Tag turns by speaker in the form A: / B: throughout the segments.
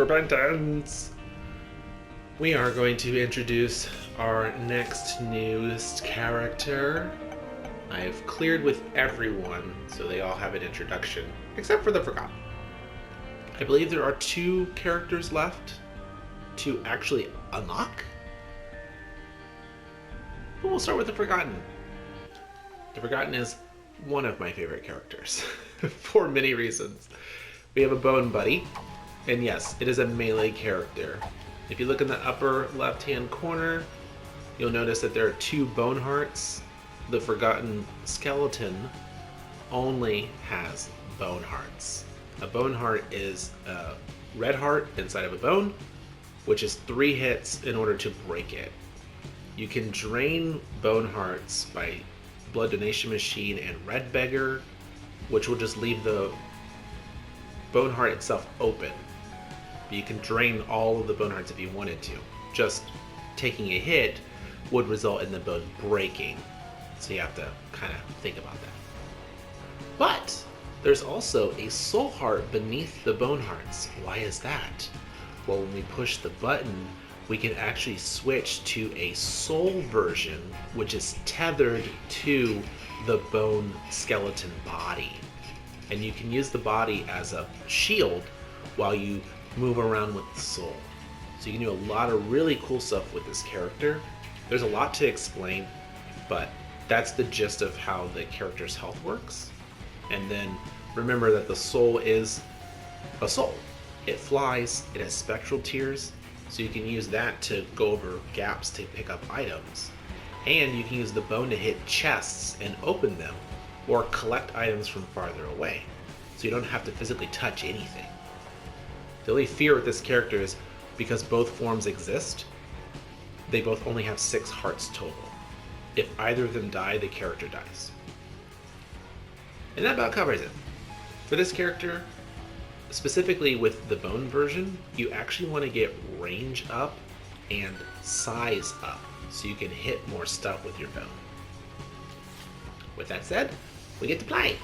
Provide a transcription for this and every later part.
A: repentance. We are going to introduce our next newest character. I've cleared with everyone, so they all have an introduction, except for the Forgotten. I believe there are 2 characters left to actually unlock. But we'll start with the Forgotten. The Forgotten is one of my favorite characters for many reasons. We have a bone buddy, and yes, it is a melee character. If you look in the upper left-hand corner, you'll notice that there are 2 bone hearts. The Forgotten skeleton only has bone hearts. A bone heart is a red heart inside of a bone, which is 3 hits in order to break it. You can drain bone hearts by Blood Donation Machine and Red Beggar, which will just leave the bone heart itself open. But you can drain all of the bone hearts if you wanted to. Just taking a hit would result in the bone breaking. So you have to kind of think about that. But there's also a soul heart beneath the bone hearts. Why is that? Well, when we push the button, we can actually switch to a soul version, which is tethered to the bone skeleton body. And you can use the body as a shield while you move around with the soul. So you can do a lot of really cool stuff with this character. There's a lot to explain, but that's the gist of how the character's health works. And then remember that the soul is a soul. It flies, it has spectral tears, so you can use that to go over gaps to pick up items. And you can use the bone to hit chests and open them, or collect items from farther away, so you don't have to physically touch anything. The only fear with this character is because both forms exist, they both only have 6 hearts total. If either of them die, the character dies. And that about covers it. For this character, specifically with the bone version, you actually want to get range up and size up so you can hit more stuff with your bone. With that said, we get to play.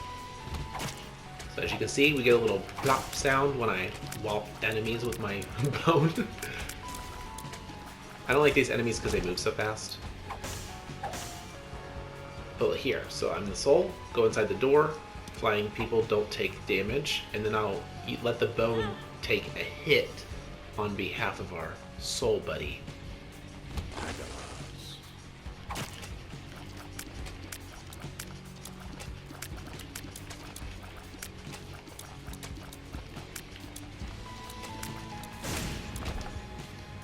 A: So as you can see, we get a little plop sound when I wallop enemies with my bone. I don't like these enemies because they move so fast. But here, so I'm the soul, go inside the door, flying people don't take damage, and then I'll let the bone take a hit on behalf of our soul buddy.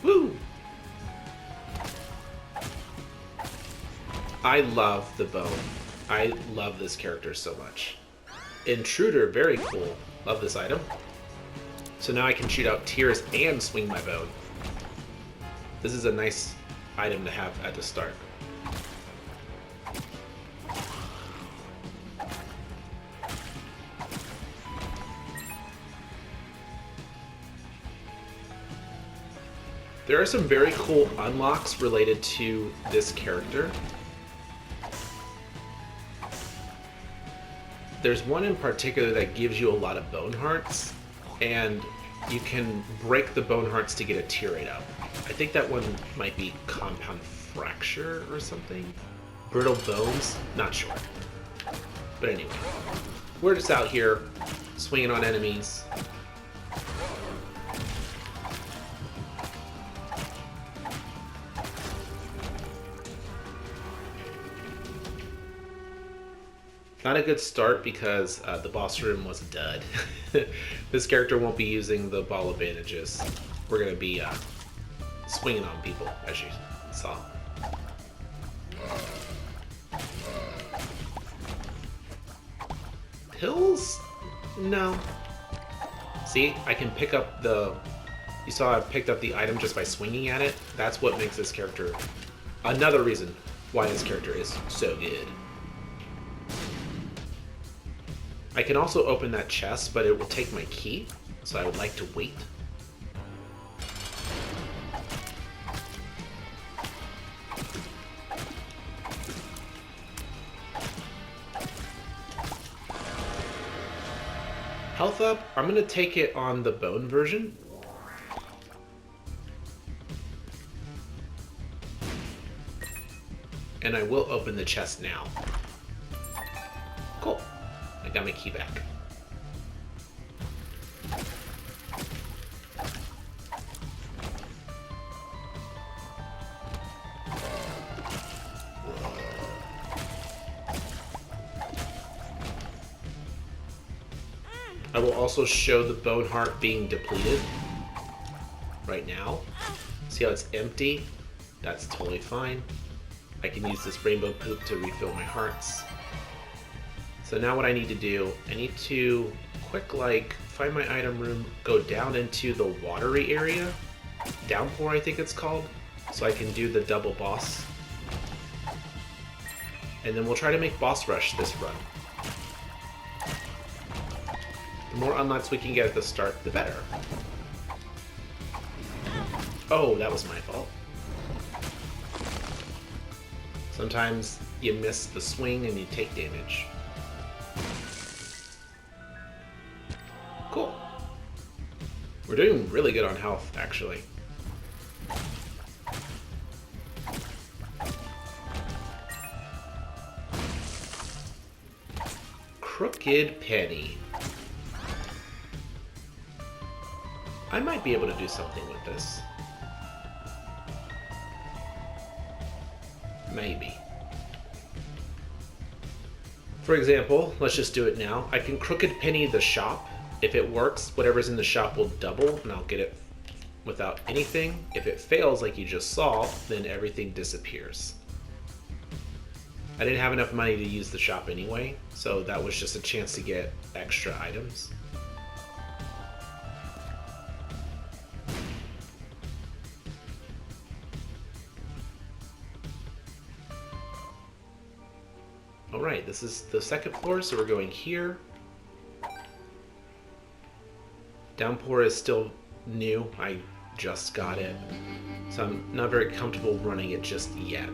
A: Woo! I love the bone. I love this character so much. Intruder, very cool. Love this item. So now I can shoot out tears and swing my bone. This is a nice item to have at the start. There are some very cool unlocks related to this character. There's one in particular that gives you a lot of bone hearts, and you can break the bone hearts to get a tear rate up. I think that one might be Compound Fracture or something. Brittle Bones, not sure. But anyway, we're just out here swinging on enemies. Not a good start because the boss room was a dud. This character won't be using the ball of bandages. We're going to be swinging on people, as you saw. Pills? No. See, I can pick up the... You saw I picked up the item just by swinging at it. That's what makes this character... Another reason why this character is so good. I can also open that chest, but it will take my key, so I would like to wait. Health up, I'm going to take it on the bone version. And I will open the chest now. Cool. I got my key back. I will also show the bone heart being depleted right now. See how it's empty? That's totally fine. I can use this rainbow poop to refill my hearts. So now what I need to do, I need to find my item room, go down into the watery area, downpour I think it's called, so I can do the double boss. And then we'll try to make boss rush this run. The more unlocks we can get at the start, the better. Oh, that was my fault. Sometimes you miss the swing and you take damage. Cool. We're doing really good on health, actually. Crooked Penny. I might be able to do something with this. Maybe. For example, let's just do it now. I can Crooked Penny the shop. If it works, whatever's in the shop will double, and I'll get it without anything. If it fails, like you just saw, then everything disappears. I didn't have enough money to use the shop anyway, so that was just a chance to get extra items. Alright, this is the second floor, so we're going here. Downpour is still new, I just got it, so I'm not very comfortable running it just yet.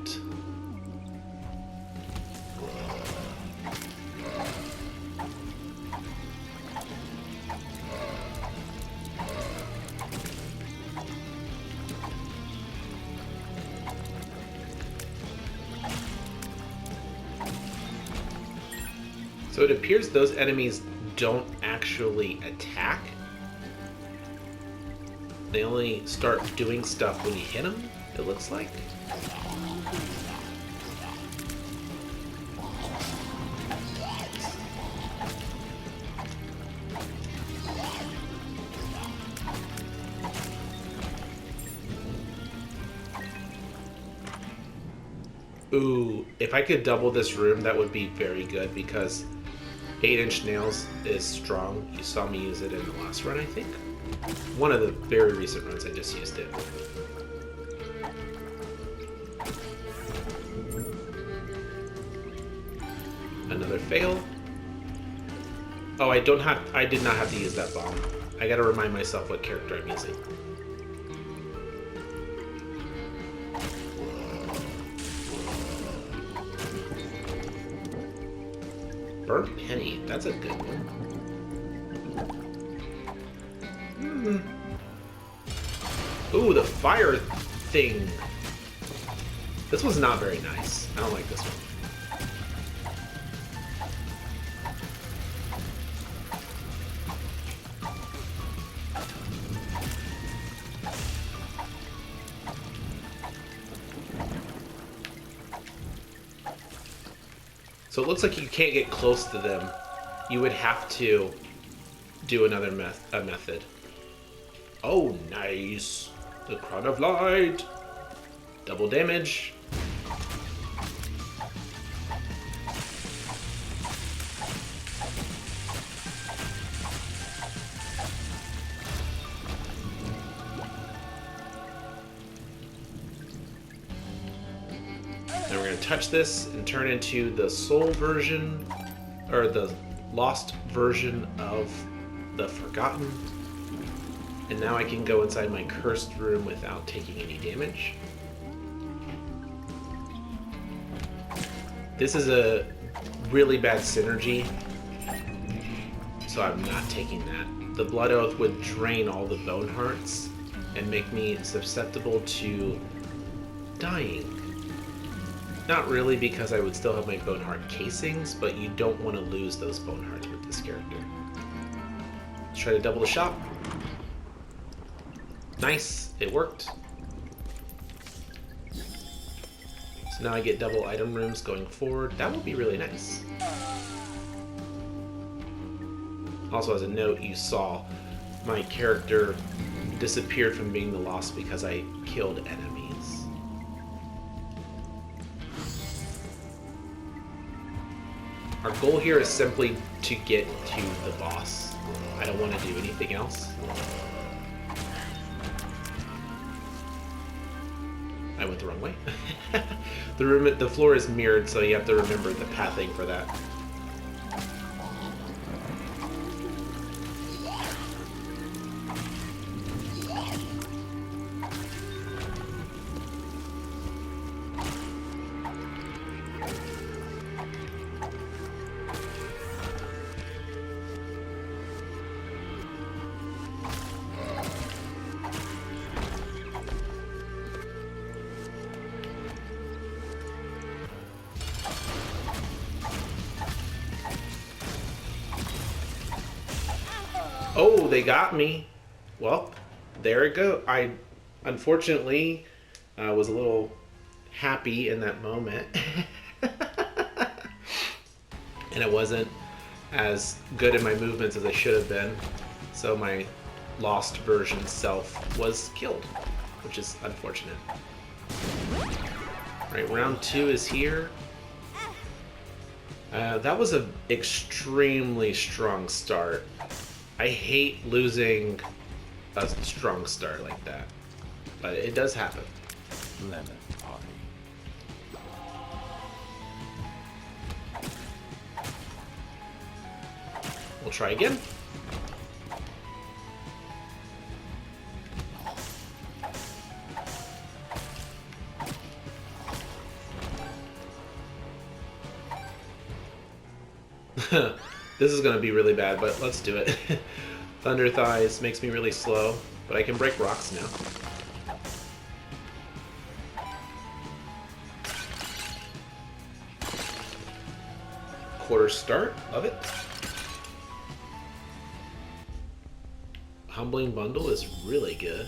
A: So it appears those enemies don't actually attack. They only start doing stuff when you hit them, it looks like. Ooh, if I could double this room, that would be very good because 8-inch nails is strong. You saw me use it in the last run, I think. One of the very recent runs, I just used it. Another fail. Oh, I did not have to use that bomb. I gotta remind myself what character I'm using. Burnt Penny, that's a good one. Ooh, the fire thing. This was not very nice. I don't like this one. So it looks like you can't get close to them. You would have to do another method. Oh, nice. The Crown of Light. Double damage. Now we're going to touch this and turn into the soul version, or the lost version of the Forgotten. And now I can go inside my cursed room without taking any damage. This is a really bad synergy, so I'm not taking that. The Blood Oath would drain all the bone hearts and make me susceptible to dying. Not really, because I would still have my bone heart casings, but you don't want to lose those bone hearts with this character. Let's try to double the shot. Nice, it worked. So now I get double item rooms going forward. That would be really nice. Also, as a note, you saw my character disappeared from being the lost because I killed enemies. Our goal here is simply to get to the boss. I don't want to do anything else. I went the wrong way. The floor is mirrored, so you have to remember the pathing for that. Oh, they got me. Well, there it go. I unfortunately was a little happy in that moment. And I wasn't as good in my movements as I should have been. So my lost version self was killed, which is unfortunate. Alright, round 2 is here. That was an extremely strong start. I hate losing a strong start like that, but it does happen.
B: Lemon party.
A: We'll try again. This is going to be really bad, but let's do it. Thunder Thighs makes me really slow, but I can break rocks now. Quarter start, love it. Humbling Bundle is really good.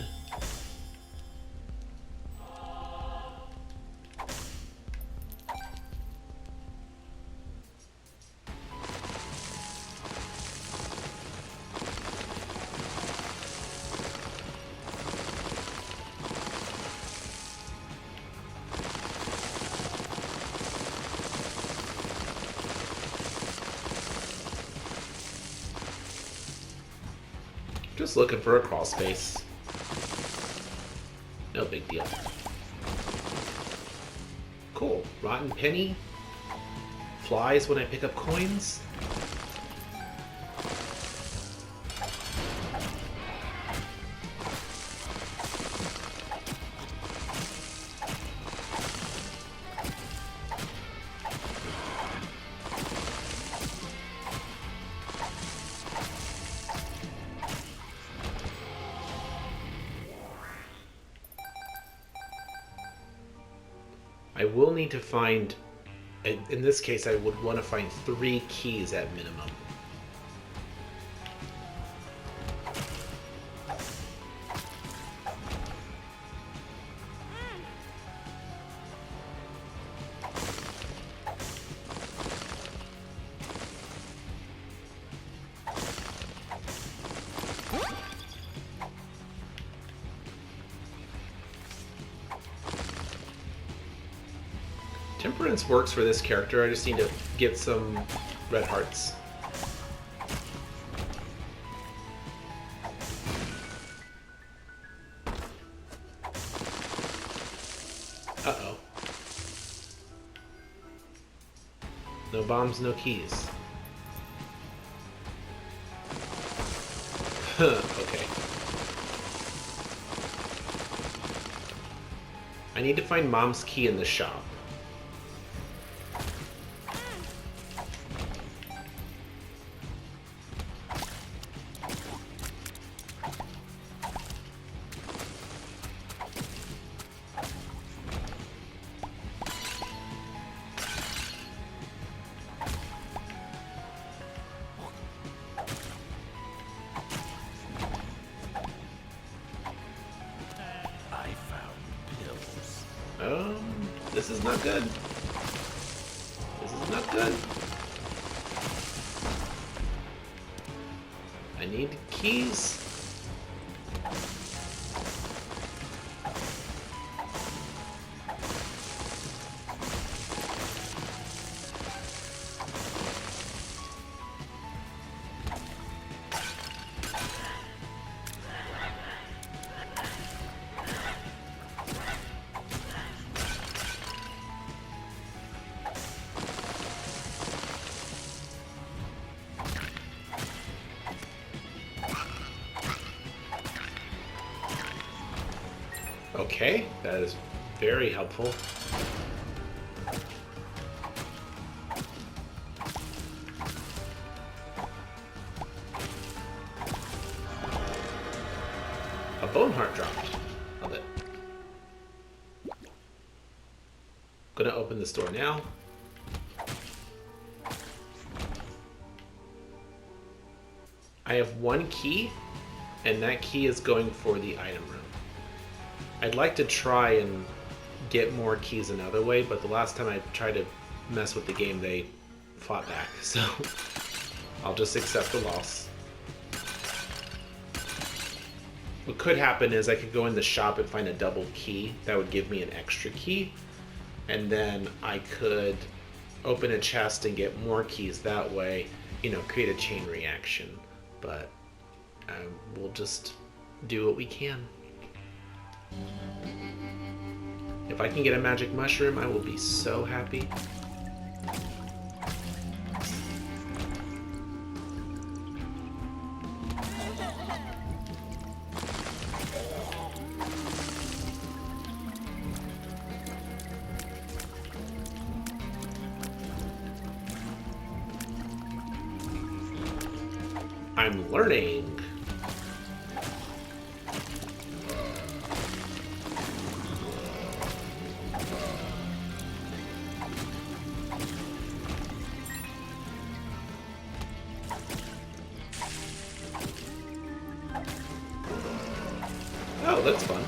A: Just looking for a crawl space. No big deal. Cool. Rotten Penny. Flies when I pick up coins. I will need to find, in this case, I would want to find 3 keys at minimum. Temperance works for this character, I just need to get some red hearts. Uh-oh. No bombs, no keys. Okay. I need to find Mom's key in the shop. This is not good. This is not good. I need keys. Okay, that is very helpful. A bone heart dropped. Love it. Gonna open this door now. I have one key, and that key is going for the item room. I'd like to try and get more keys another way, but the last time I tried to mess with the game, they fought back, so I'll just accept the loss. What could happen is I could go in the shop and find a double key. That would give me an extra key, and then I could open a chest and get more keys that way, you know, create a chain reaction. But we'll just do what we can. If I can get a magic mushroom, I will be so happy. I'm learning. Oh, that's fun.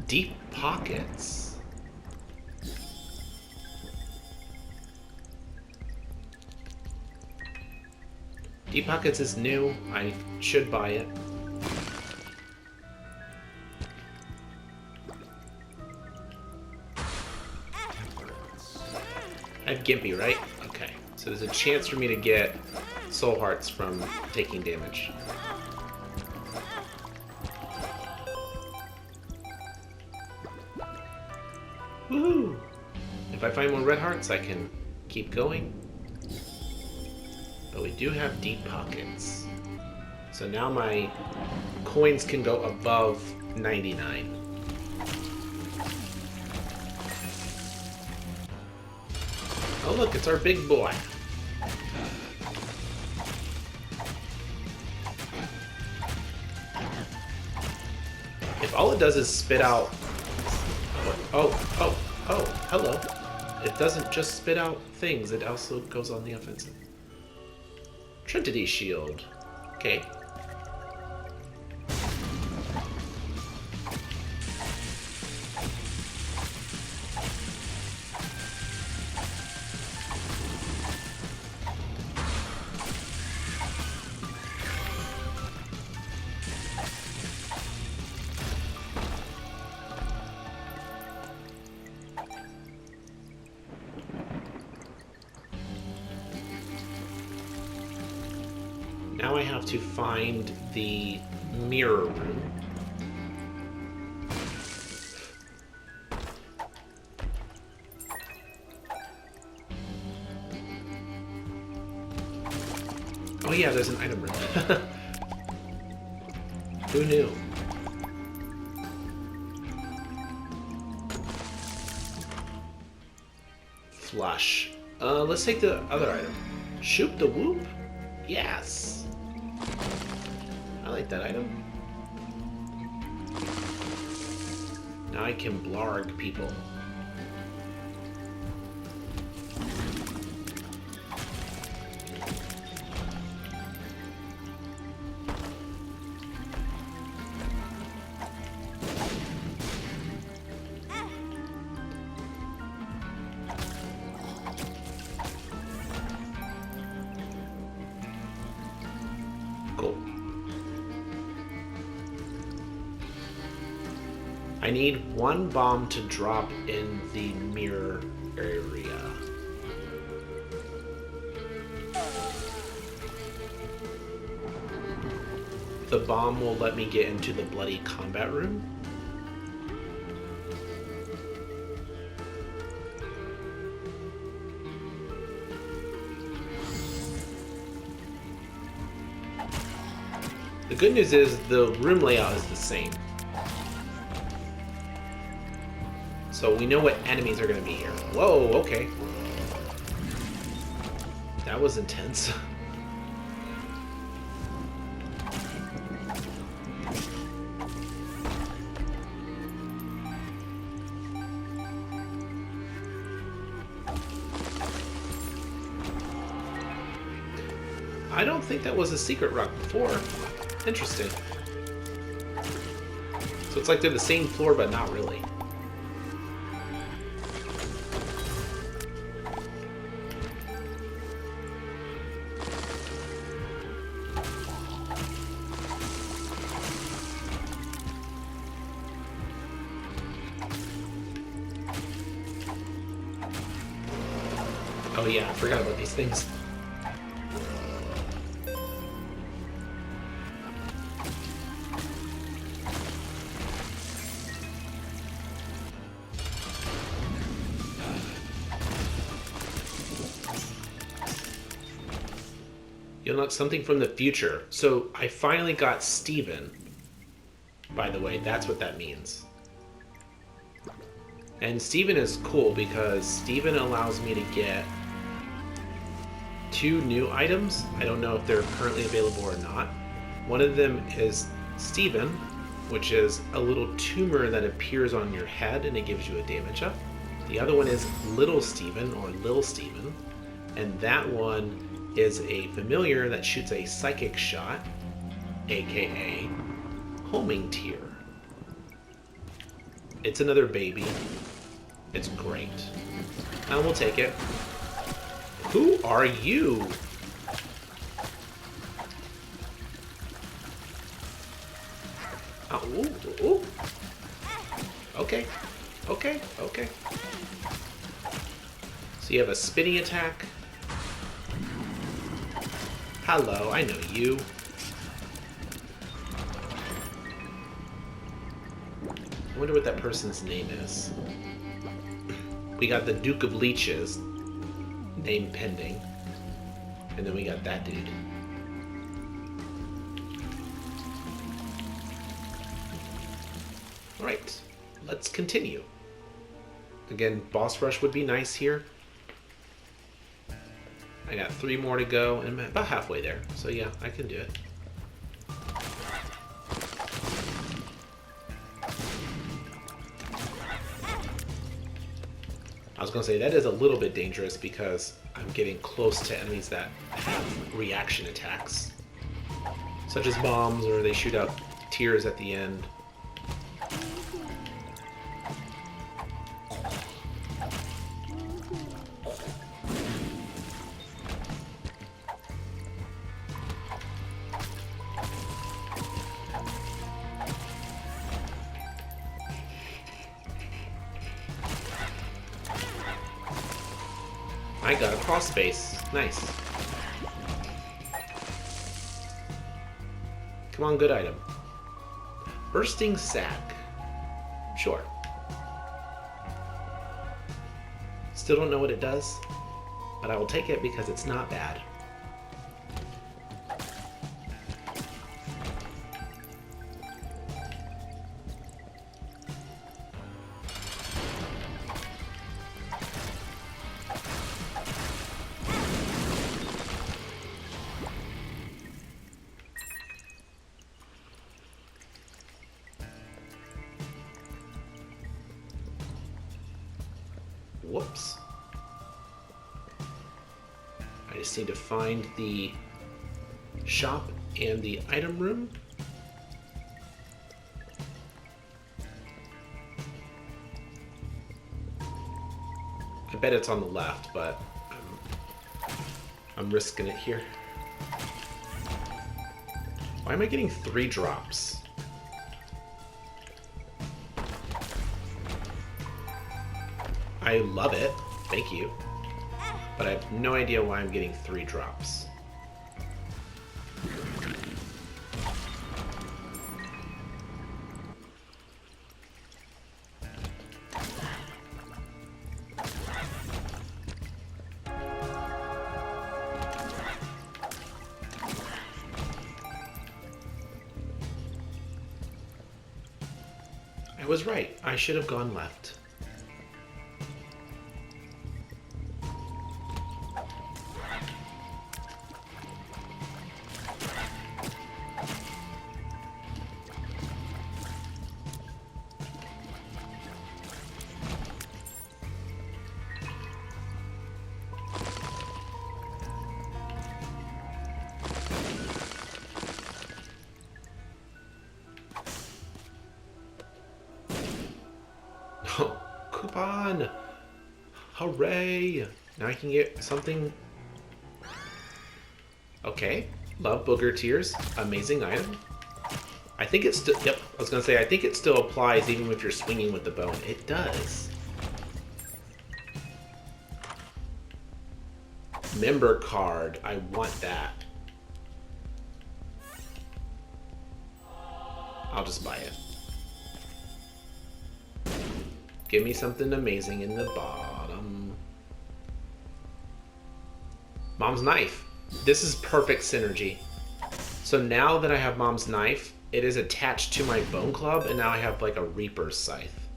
A: Deep pockets. Deep pockets is new. I should buy it. I have Gimpy, right? Okay. So there's a chance for me to get soul hearts from taking damage. Woohoo! If I find more red hearts, I can keep going. But we do have deep pockets. So now my coins can go above 99. Oh look, it's our big boy. If all it does is spit out... Oh, hello. It doesn't just spit out things, it also goes on the offensive. Trinity Shield. Okay. Now I have to find the mirror room. Oh yeah, there's an item room. Who knew? Flush. Let's take the other item. Shoop the whoop? Yes. I like that item. Now I can blarg people. I need one bomb to drop in the mirror area. The bomb will let me get into the bloody combat room. The good news is the room layout is the same. So we know what enemies are going to be here. Whoa, okay. That was intense. I don't think that was a secret rock before. Interesting. So it's like they're the same floor, but not really. Oh yeah, I forgot about these things. You'll note something from the future. So I finally got Steven. By the way, that's what that means. And Steven is cool because Steven allows me to get 2 new items. I don't know if they're currently available or not. One of them is Steven, which is a little tumor that appears on your head and it gives you a damage up. The other one is Little Steven or Lil Steven, and that one is a familiar that shoots a psychic shot, aka homing tear. It's another baby. It's great. And we'll take it. Who are you? Oh, ooh, ooh. Okay. Okay, okay. So you have a spinning attack. Hello, I know you. I wonder what that person's name is. We got the Duke of Leeches, name pending. And then we got that dude. Alright, let's continue. Again, boss rush would be nice here. I got 3 more to go, and I'm about halfway there. So yeah, I can do it. I was going to say, that is a little bit dangerous because I'm getting close to enemies that have reaction attacks. Such as bombs, or they shoot out tears at the end. I got a cross space. Nice. Come on, good item. Bursting sack. Sure. Still don't know what it does, but I will take it because it's not bad. Whoops. I just need to find the shop and the item room. I bet it's on the left, but I'm risking it here. Why am I getting 3 drops? I love it. Thank you. But I have no idea why I'm getting 3 drops. I was right. I should have gone left. Oh, coupon! Hooray! Now I can get something. Okay. Love booger tears. Amazing item. I think it's still. Yep, I was gonna say, I think it still applies even if you're swinging with the bone. It does. Member card. I want that. I'll just buy it. Give me something amazing in the bottom. Mom's knife. This is perfect synergy. So now that I have Mom's knife, it is attached to my bone club, and now I have like a Reaper's Scythe.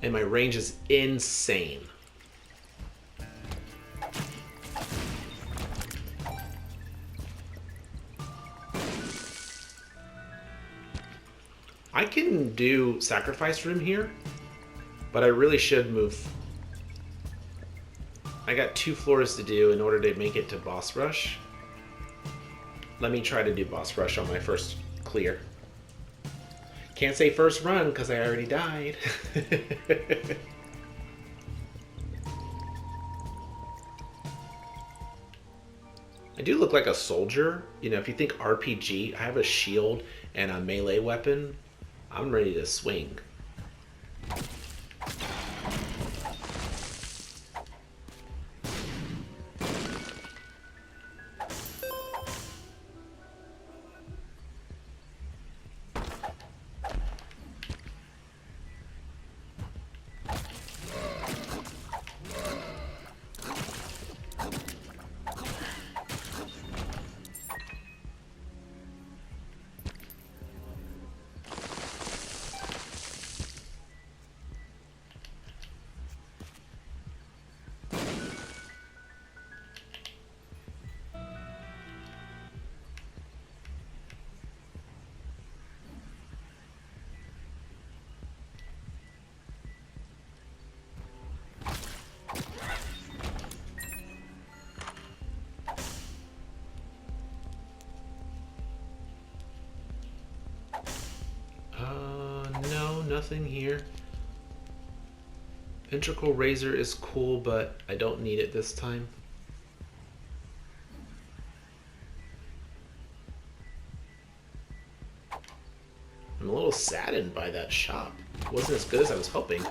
A: And my range is insane. I can do Sacrifice Room here, but I really should move. I got 2 floors to do in order to make it to Boss Rush. Let me try to do Boss Rush on my first clear. Can't say first run because I already died. I do look like a soldier. You know, if you think RPG, I have a shield and a melee weapon. I'm ready to swing. Nothing here. Ventricle Razor is cool, but I don't need it this time. I'm a little saddened by that shop. It wasn't as good as I was hoping.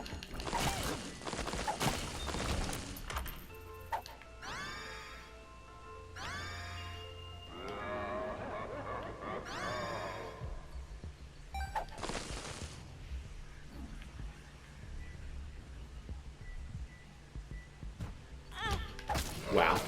A: Wow.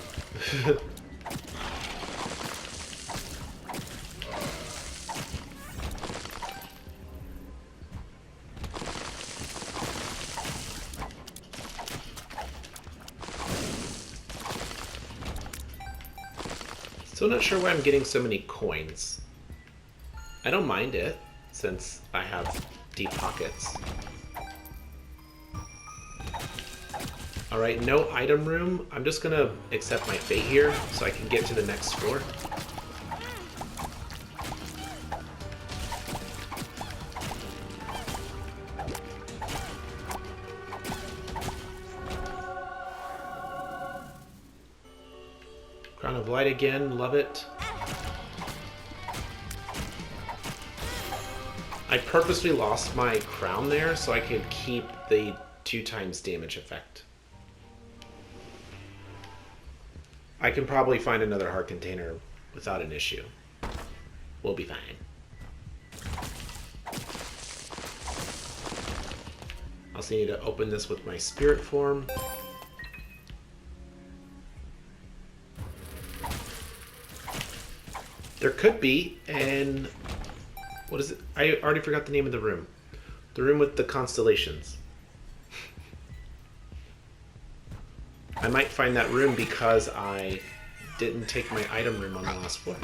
A: Still not sure why I'm getting so many coins. I don't mind it, since I have deep pockets. Alright, no item room. I'm just gonna accept my fate here so I can get to the next floor. Crown of Light again, love it. I purposely lost my crown there so I could keep the 2 times damage effect. I can probably find another heart container without an issue. We'll be fine. I also need to open this with my spirit form. There could be an... What is it? I already forgot the name of the room. The room with the constellations. I might find that room because I didn't take my item room on the last floor.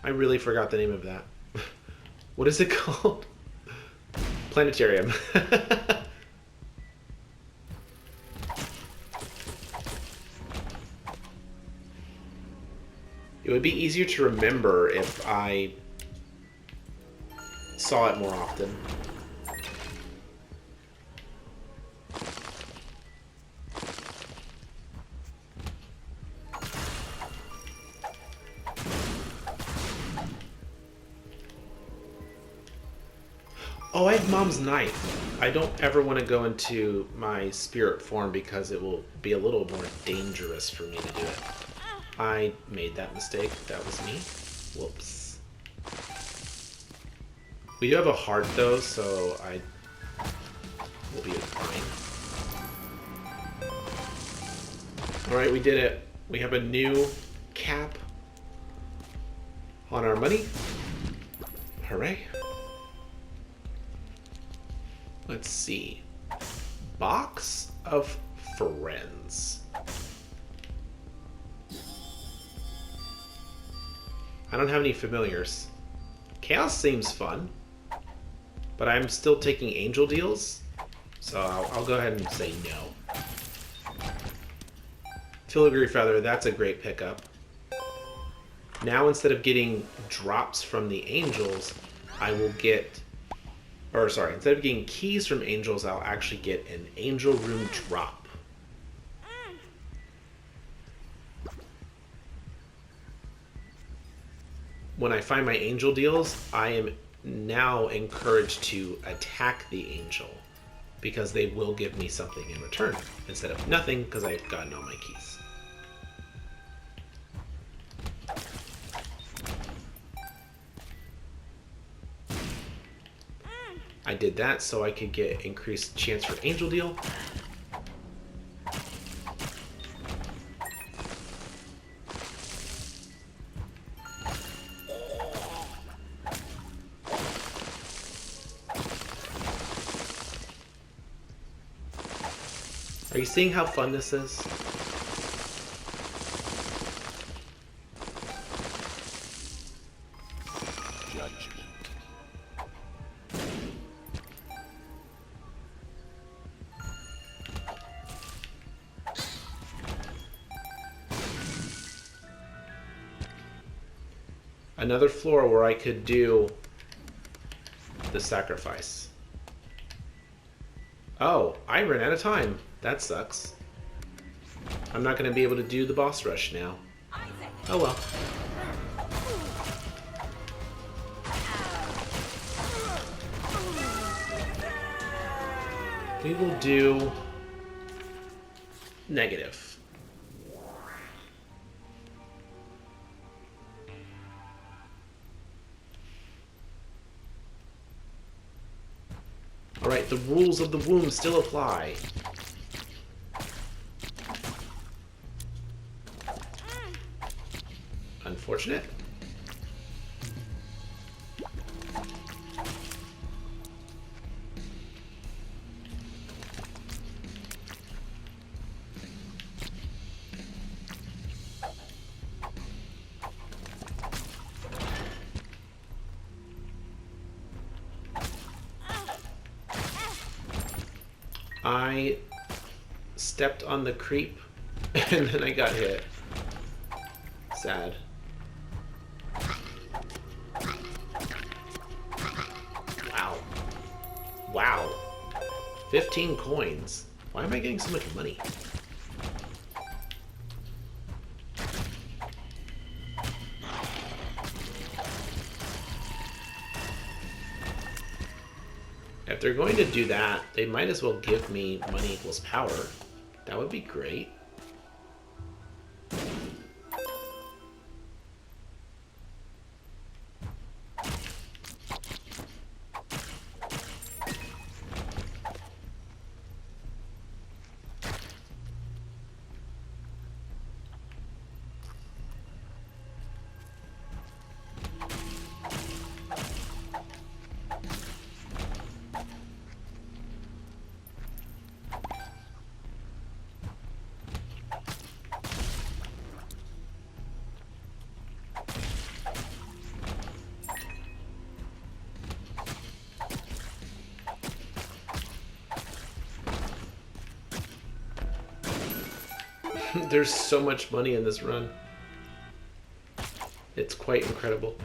A: I really forgot the name of that. What is it called? Planetarium. It would be easier to remember if I saw it more often. Oh, I have Mom's knife. I don't ever want to go into my spirit form because it will be a little more dangerous for me to do it. I made that mistake. That was me. Whoops. We do have a heart though, so I will be fine. Alright, we did it. We have a new cap on our money. Hooray. Let's see. Box of Friends. I don't have any familiars. Chaos seems fun, but I'm still taking angel deals, so I'll go ahead and say no. Filigree Feather, that's a great pickup. Now instead of getting drops from the angels, I will get... Or sorry, instead of getting keys from angels, I'll actually get an angel room drop. When I find my angel deals, I am now encouraged to attack the angel because they will give me something in return instead of nothing because I've gotten all my keys. I did that so I could get increased chance for angel deal. Are you seeing how fun this is? Another floor where I could do the sacrifice. Oh, I ran out of time. That sucks. I'm not going to be able to do the boss rush now. Oh well. We will do negative. Alright, the rules of the womb still apply. Unfortunate. I stepped on the creep and then I got hit. Sad. Wow. Wow. 15 coins. Why am I getting so much money? If they're going to do that, they might as well give me money equals power. That would be great. There's so much money in this run. It's quite incredible.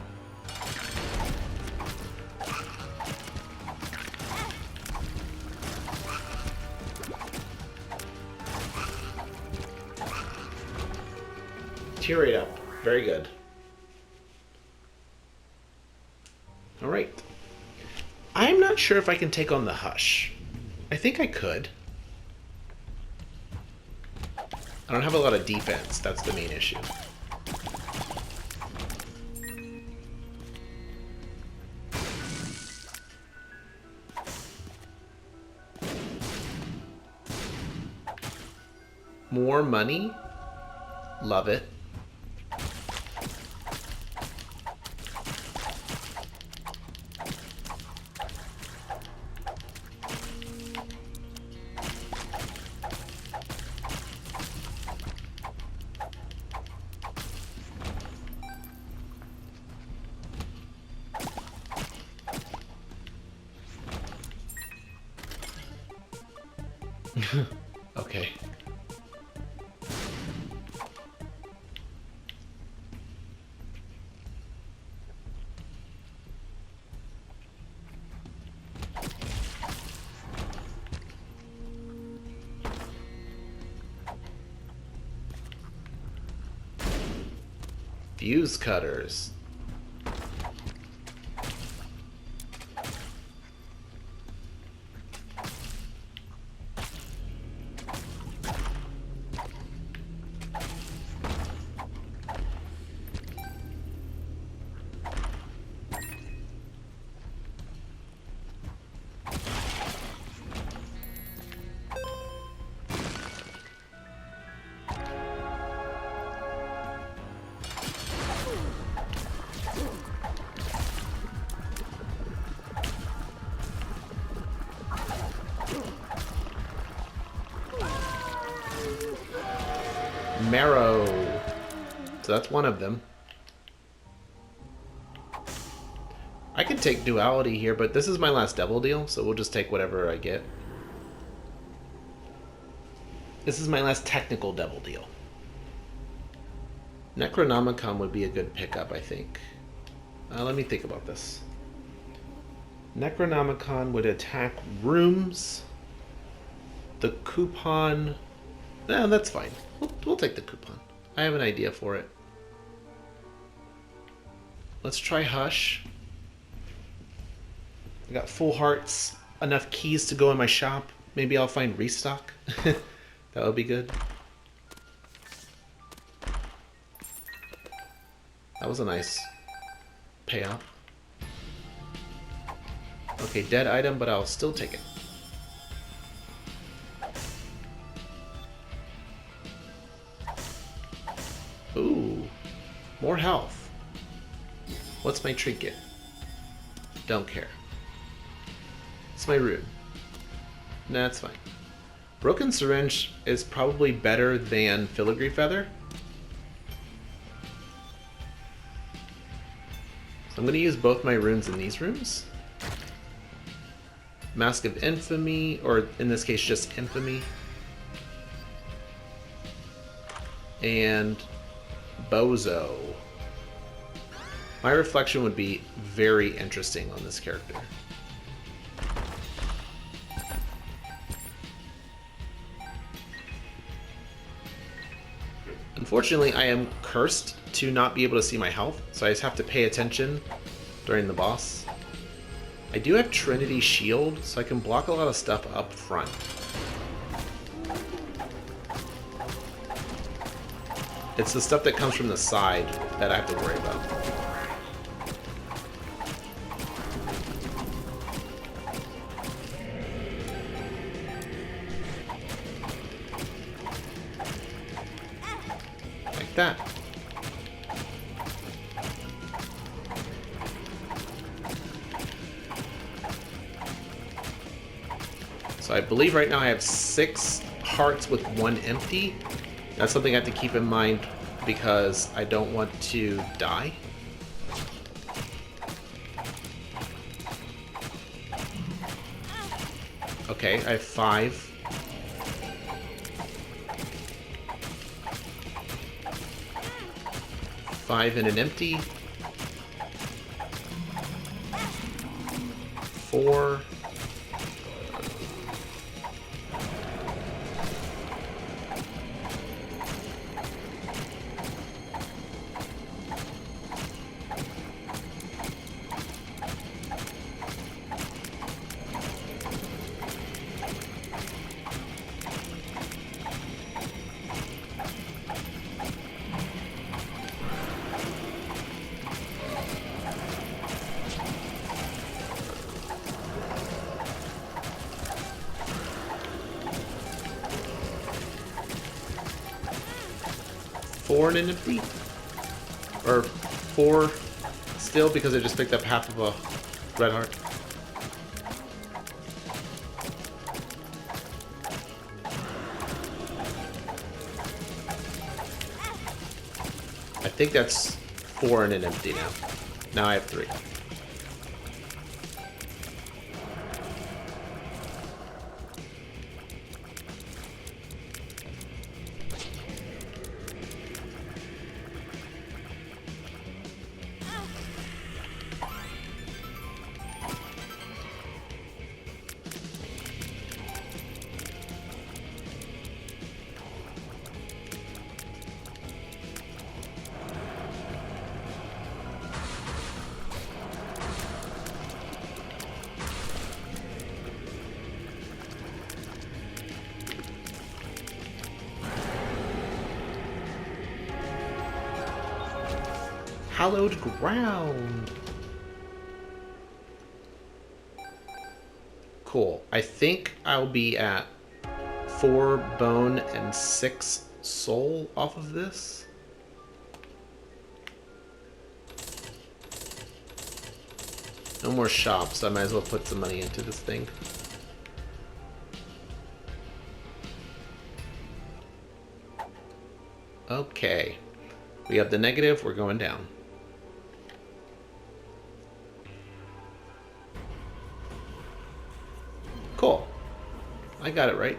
A: Tier rate up. Very good. Alright. I'm not sure if I can take on the Hush. I think I could. I don't have a lot of defense. That's the main issue. More money? Love it. Okay. Fuse cutters. Marrow. So that's one of them. I could take duality here, but this is my last devil deal, so we'll just take whatever I get. This is my last technical devil deal. Necronomicon would be a good pickup, I think. Let me think about this. Necronomicon would attack rooms. The coupon... No, that's fine. We'll take the coupon. I have an idea for it. Let's try Hush. I got full hearts, enough keys to go in my shop. Maybe I'll find restock. That would be good. That was a nice payout. Okay, dead item, but I'll still take it. Ooh, more health. What's my trinket? Don't care. It's my rune. Nah, it's fine. Broken Syringe is probably better than Filigree Feather. So I'm going to use both my runes in these rooms. Mask of Infamy, or in this case just Infamy. And Bozo. My reflection would be very interesting on this character. Unfortunately, I am cursed to not be able to see my health, so I just have to pay attention during the boss. I do have Trinity Shield, so I can block a lot of stuff up front. It's the stuff that comes from the side that I have to worry about. Like that. So I believe right now I have 6 hearts with 1 empty. That's something I have to keep in mind because I don't want to die. Okay, I have 5. 5 and an empty. 4. And an empty? Or 4 still because I just picked up half of a red heart. I think that's 4 and an empty now. Now I have 3. Hallowed ground. Cool. I think I'll be at 4 bone and 6 soul off of this. No more shops, so I might as well put some money into this thing. Okay. We have the negative, we're going down. Cool. I got it right.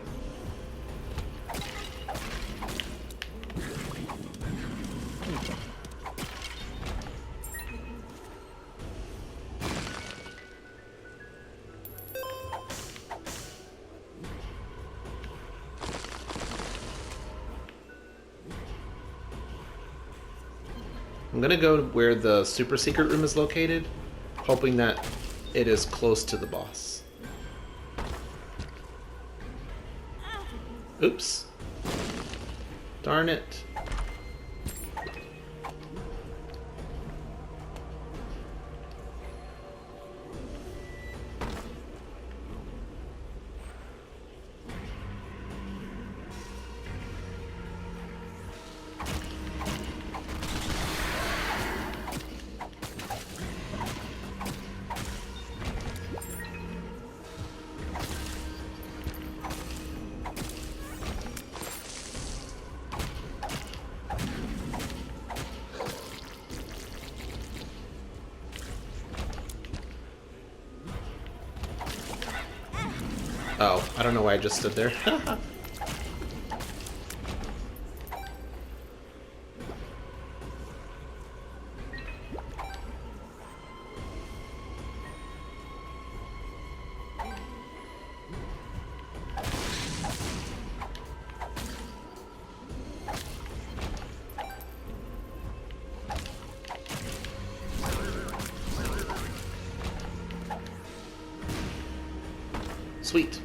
A: I'm gonna go where the super secret room is located, hoping that it is close to the boss. Oops. Darn it. Oh, I don't know why I just stood there. Sweet.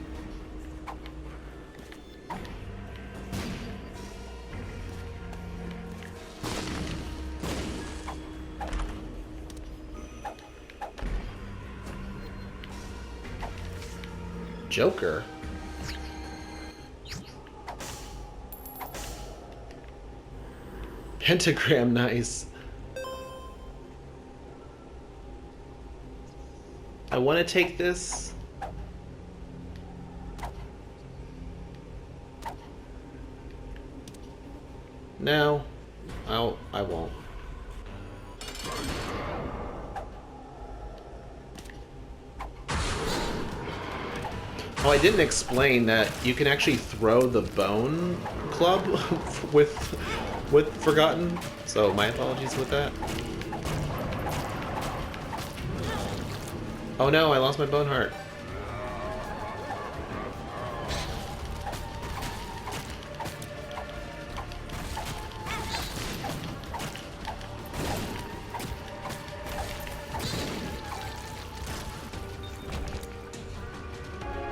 A: Joker? Pentagram, nice. I want to take this. No, I won't. Oh, I didn't explain that you can actually throw the bone club with Forgotten. So my apologies with that. Oh no, I lost my bone heart.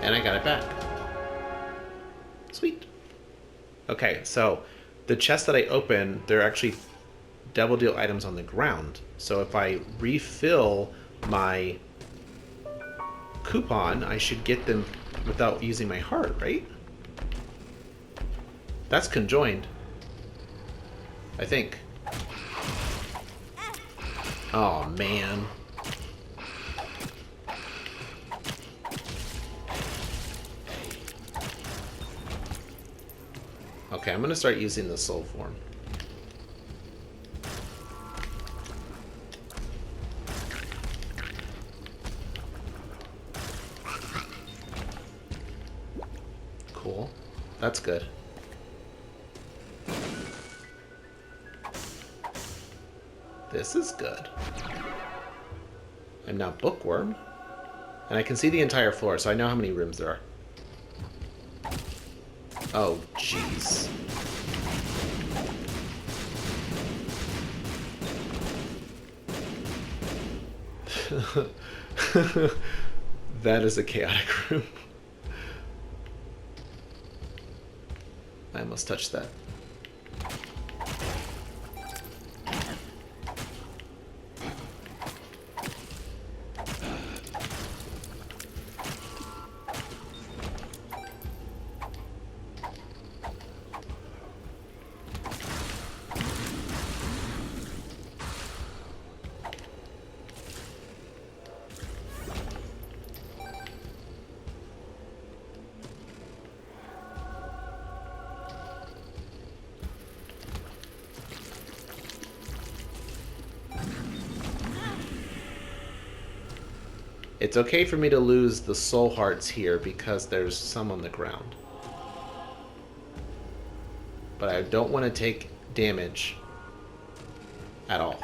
A: And I got it back. Sweet. Okay, so the chest that I open, there are actually Devil Deal items on the ground. So if I refill my coupon, I should get them without using my heart, right? That's conjoined. I think. Oh, man. Okay, I'm gonna start using the soul form. Cool. That's good. This is good. I'm now Bookworm. And I can see the entire floor, so I know how many rooms there are. Oh, jeez. That is a chaotic room. I almost touched that. It's okay for me to lose the soul hearts here because there's some on the ground. But I don't want to take damage at all.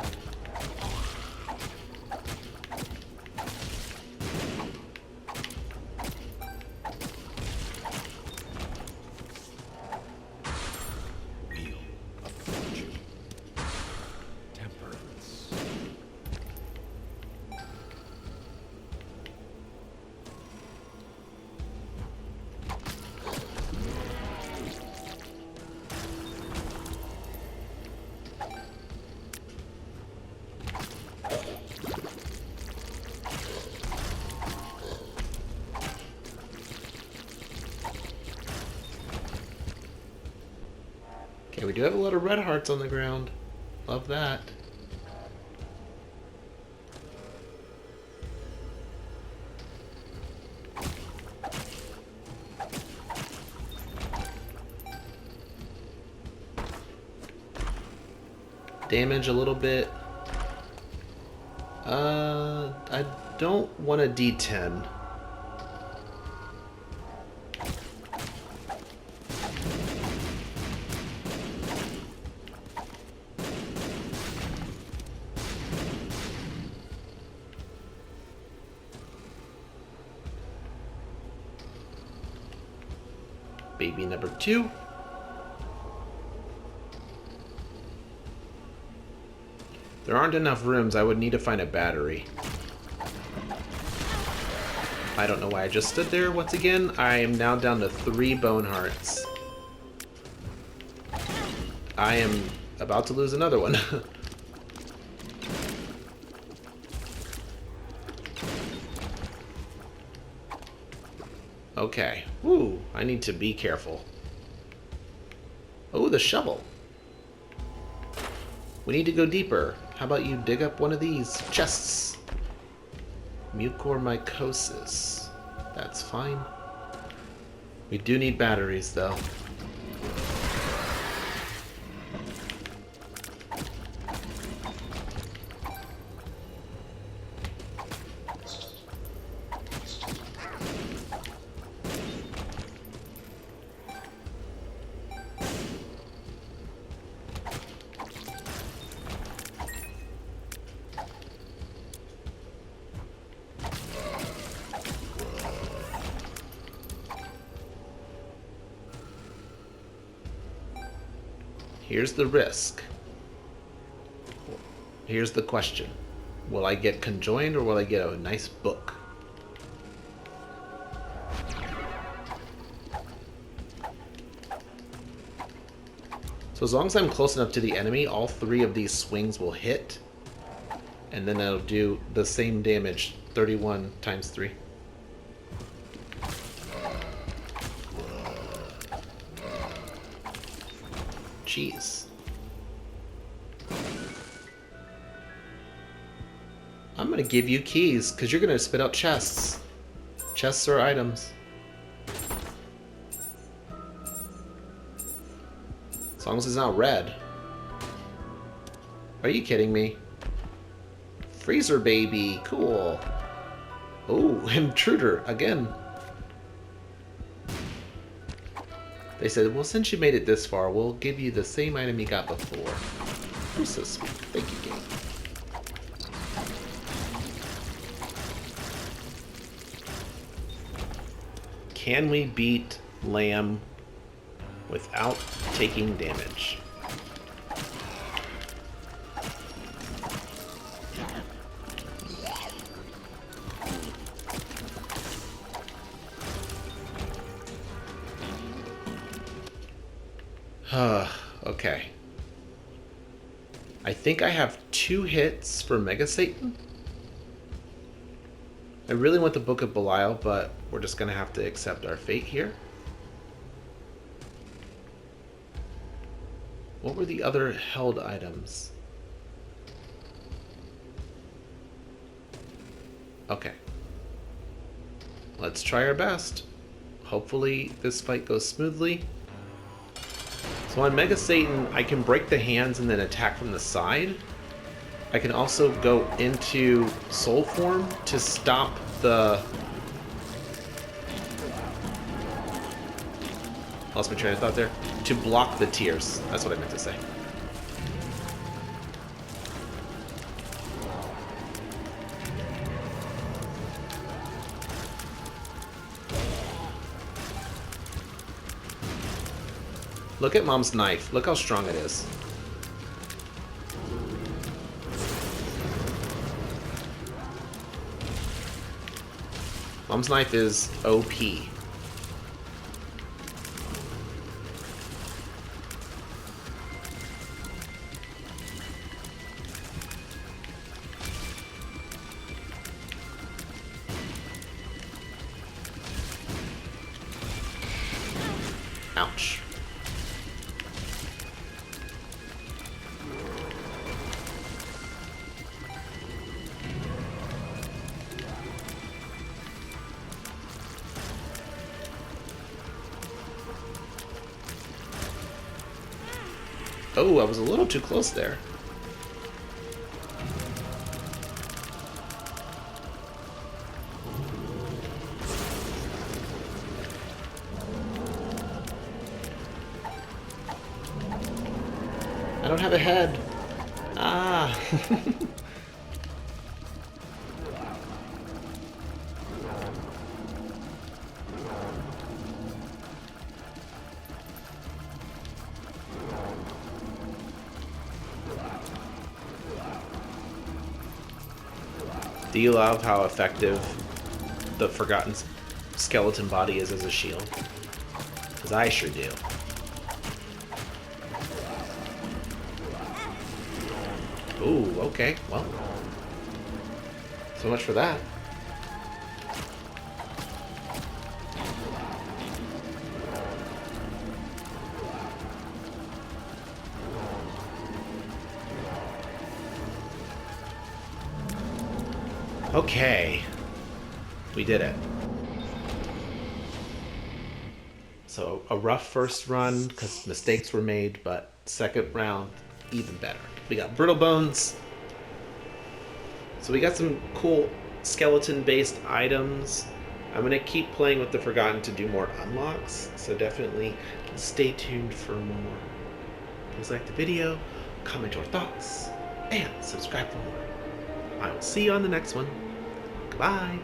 B: Wheel of Fortune. Temperance.
A: Okay, we do have a lot of red hearts on the ground. Love that. Damage a little bit. I don't want a D10. Baby number 2. There aren't enough rooms. I would need to find a battery. I don't know why I just stood there once again. I am now down to 3 bone hearts. I am about to lose another one. Okay. Ooh, I need to be careful. Oh, the shovel. We need to go deeper. How about you dig up one of these chests? Mucormycosis. That's fine. We do need batteries, though. Here's the risk. Here's the question. Will I get conjoined or will I get a nice book? So as long as I'm close enough to the enemy, all 3 of these swings will hit. And then that'll do the same damage, 31 times 3. Jeez. I'm gonna give you keys, because you're gonna spit out chests. Chests are items. As long as it's not red. Are you kidding me? Freezer baby, cool. Oh, intruder, again. They said, well, since you made it this far, we'll give you the same item you got before. You're so sweet. Thank you, game. Can we beat Lamb without taking damage? Okay. I think I have 2 hits for Mega Satan. I really want the Book of Belial, but we're just going to have to accept our fate here. What were the other held items? Okay. Let's try our best. Hopefully this fight goes smoothly. So on Mega Satan, I can break the hands and then attack from the side. I can also go into Soul Form to stop the... Lost my train of thought there. To block the tears. That's what I meant to say. Look at Mom's knife. Look how strong it is. Mom's knife is OP. Ouch. Oh, I was a little too close there. I don't have a head. Ah. Do you love how effective the Forgotten skeleton body is as a shield. Because I sure do. Ooh, okay, well. So much for that. Okay. We did it. So a rough first run because mistakes were made, but second round, even better. We got brittle bones. So we got some cool skeleton-based items. I'm going to keep playing with the Forgotten to do more unlocks, so definitely stay tuned for more. Please like the video, comment your thoughts, and subscribe for more. I will see you on the next one. Goodbye.